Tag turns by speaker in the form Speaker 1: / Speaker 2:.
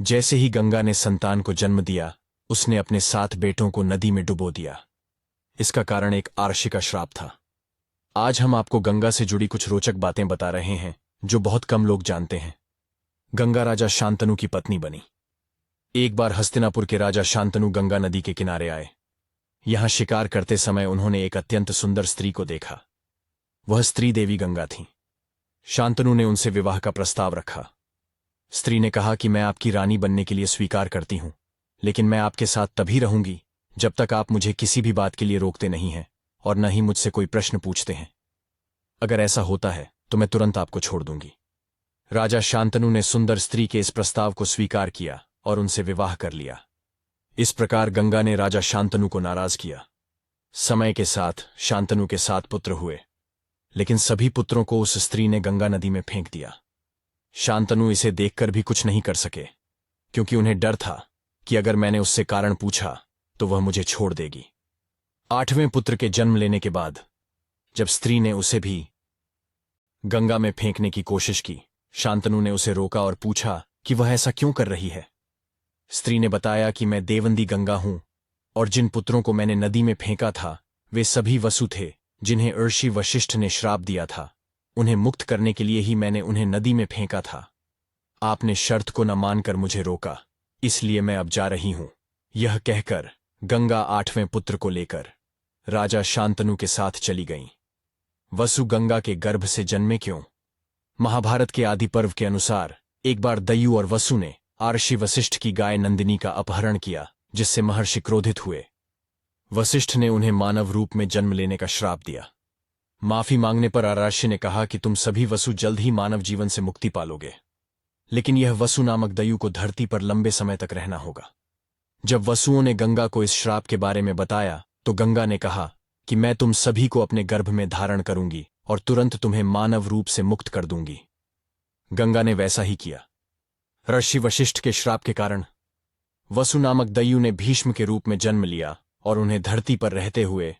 Speaker 1: जैसे ही गंगा ने संतान को जन्म दिया, उसने अपने 7 बेटों को नदी में डुबो दिया। इसका कारण एक आर्षि का श्राप था। आज हम आपको गंगा से जुड़ी कुछ रोचक बातें बता रहे हैं जो बहुत कम लोग जानते हैं। गंगा राजा शांतनु की पत्नी बनी। एक बार हस्तिनापुर के राजा शांतनु गंगा नदी के किनारे आए। यहां शिकार करते समय उन्होंने एक अत्यंत सुंदर स्त्री को देखा। वह स्त्री देवी गंगा थी। शांतनु ने उनसे विवाह का प्रस्ताव रखा। स्त्री ने कहा कि मैं आपकी रानी बनने के लिए स्वीकार करती हूं, लेकिन मैं आपके साथ तभी रहूंगी जब तक आप मुझे किसी भी बात के लिए रोकते नहीं हैं और न ही मुझसे कोई प्रश्न पूछते हैं। अगर ऐसा होता है तो मैं तुरंत आपको छोड़ दूंगी। राजा शांतनु ने सुंदर स्त्री के इस प्रस्ताव को स्वीकार किया और उनसे विवाह कर लिया। इस प्रकार गंगा ने राजा शांतनु को नाराज किया। समय के साथ शांतनु के 7 पुत्र हुए, लेकिन सभी पुत्रों को उस स्त्री ने गंगा नदी में फेंक दिया। शांतनु इसे देखकर भी कुछ नहीं कर सके, क्योंकि उन्हें डर था कि अगर मैंने उससे कारण पूछा तो वह मुझे छोड़ देगी। 8वें पुत्र के जन्म लेने के बाद जब स्त्री ने उसे भी गंगा में फेंकने की कोशिश की, शांतनु ने उसे रोका और पूछा कि वह ऐसा क्यों कर रही है। स्त्री ने बताया कि मैं देवंदी गंगा हूं और जिन पुत्रों को मैंने नदी में फेंका था वे सभी वसु थे जिन्हें ऋषि वशिष्ठ ने श्राप दिया था। उन्हें मुक्त करने के लिए ही मैंने उन्हें नदी में फेंका था। आपने शर्त को न मानकर मुझे रोका, इसलिए मैं अब जा रही हूं। यह कहकर गंगा 8वें पुत्र को लेकर राजा शांतनु के साथ चली गईं। वसु गंगा के गर्भ से जन्मे क्यों? महाभारत के आदि पर्व के अनुसार एक बार दयु और वसु ने आर्षि वशिष्ठ की गाय नंदिनी का अपहरण किया, जिससे महर्षि क्रोधित हुए। वशिष्ठ ने उन्हें मानव रूप में जन्म लेने का श्राप दिया। माफी मांगने पर आर्षि ने कहा कि तुम सभी वसु जल्द ही मानव जीवन से मुक्ति पालोगे, लेकिन यह वसु नामक दयु को धरती पर लंबे समय तक रहना होगा। जब वसुओं ने गंगा को इस श्राप के बारे में बताया तो गंगा ने कहा कि मैं तुम सभी को अपने गर्भ में धारण करूंगी और तुरंत तुम्हें मानव रूप से मुक्त कर दूंगी। गंगा ने वैसा ही किया। ऋषि वशिष्ठ के श्राप के कारण वसु नामक दयु ने भीष्म के रूप में जन्म लिया और उन्हें धरती पर रहते हुए